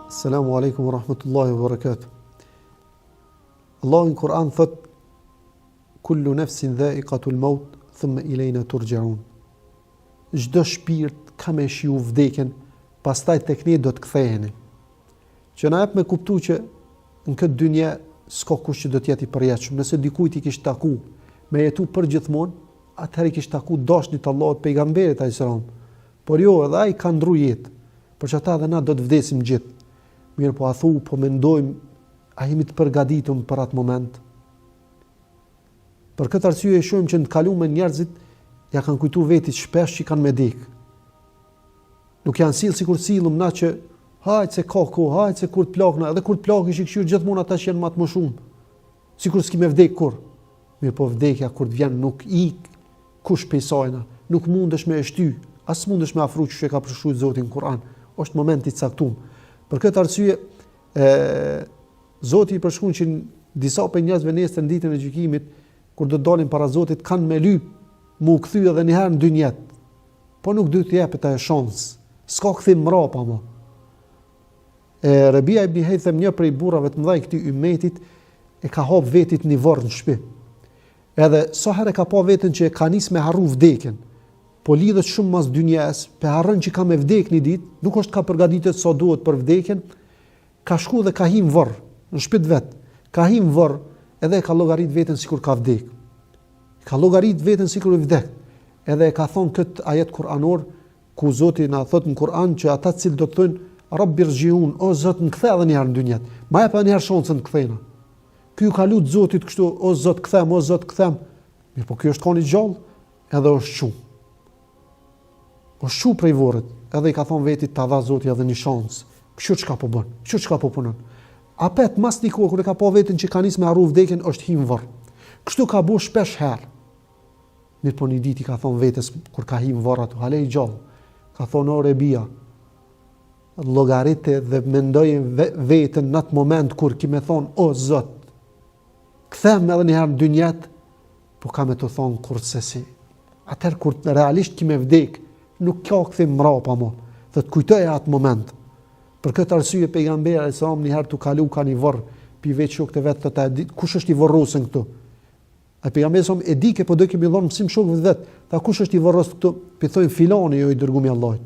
Assalamu alaikum wa rahmatullahi wa barakatuh. Allahu në Kur'an thot: Kullu nafsin dha'iqatul maut, thumma ilayna turja'un. Çdo shpirt ka me shiu vdekjen, pastaj tek ne do të ktheheni. Që na jep me kuptu që në këtë dynje s'ka kush që do të jetë i përjetshëm. Nëse dikujt i kish taku me jetu përgjithmonë, atëherë i kish taku dashnit Allahut pejgamberit alayhis salam. Por jo, edhe ai ka ndru jetë. Për çata edhe na do të vdesim gjithë. Mirë po a thu, po mendojmë, a jemi të përgatitur për atë moment? Për këtë arsye e shohim që në të kaluar njerëzit ja kanë kujtuar vetit shpesh që kanë me dek. Nuk janë sill sikur sillum na që hajt se ka kohë, hajt se kur të plakna, edhe kur të plakesh i këshir gjithmonë ata që janë më të shumë. Sikur s'ki me vdek kur. Mirë po vdekja kur të vjen nuk ik kush pej sajna, nuk mundesh me e shty, as mundesh me afru që ka përshkruar Zoti në Kur'an. Është momenti i caktuar. Për këtë arsye Zoti i përshkruan që disa prej njerëzve nesër në ditën e gjykimit, kur do të dalin para Zotit, kanë me lyp mu kthy edhe një herë në dynjet. Po nuk do të jepet ajo shans. S'ka kthim mrapa më. Rabia ibn Haytham, një prej burrave të mëdhenj këtij ummetit, e ka hap vetit në varr në shtëpi. Edhe sa herë ka pa veten që e ka nis me harru vdekjen, po lidhet shumë mas dynjes, pe harron që ka me vdek një ditë, nuk është ka përgatitur sa duhet për vdekjen, ka shku dhe ka him varr në shtëpi vet. Ka him varr edhe e ka llogarit veten sikur ka vdek. Ka llogarit veten sikur i vdek. Edhe e ka thonë këtë ajet kuranor ku Zoti na thot në Kur'an që ata të cilët do të thonë Rabbi rjiun, o Zot, më kthe edhe një herë në dynjet. Ma jep edhe një herë shansën të kthejna. Ky ka lut Zotit kështu, o Zot, kthem, o Zot, kthem. Mirë, po ky është koni gjallë, edhe është shu. Është shu prej vorrit, edhe i ka thonë vetit ta dha Zoti edhe një shansë. Kështu çka po bën? Kështu çka po punon? Apet mas diku kur e ka pa veten që ka nis me harru vdekjen, është him varr. Kështu ka bëu shpesh herë. Mirë, po një ditë i ka thonë vetes kur ka him varr ato, hale i gjallë. Ka thonë o Rebia, llogaritë dhe mendoj veten në atë moment kur ki me thonë o Zot, kthem edhe një herë në dynjet, po ka me të thonë kurse si. Atëherë kur realisht ki me vdek, nuk ka kthim mrapa më, dhe të kujtoj atë moment. Për këtë arsye pejgamberi alayhis salam një herë tu kalu ka një varr, pi veç shokët e vet thotë kush është i varrosën këtu. Ai pejgamberi sa e di që po do kemi dhënë mësim shokëve vet, ta kush është i varros këtu? Pi thojnë filani, jo i dërguami i Allahut.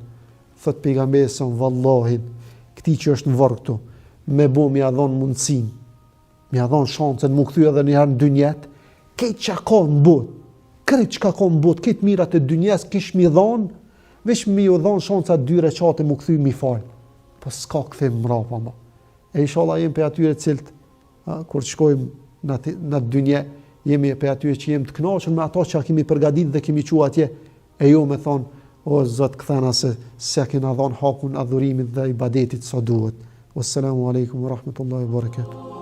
Thot pejgamberi sa vallahi, këtij që është në varr këtu, me bu më ia dhon mundsinë, më ia dhon shansën më kthy edhe një herë në dynjet, këtë çka ka në botë, këtë çka ka në botë, këtë mirat e dynjes kish më dhon, veç më u dhon shanca 2 recate më kthy më fal. Po s'ka kthim mrapa më. E inshallah jemi pe atyre të cilët kur të shkojmë në dynje, jemi pe atyre që jemi të kënaqur me ato që kemi përgatitur dhe kemi qenë atje, e jo me thon o Zot, kthena se kena dhon hakun adhurimit dhe ibadetit sa duhet. Wassalamu alaikum wa rahmatullahi wa barakatuh.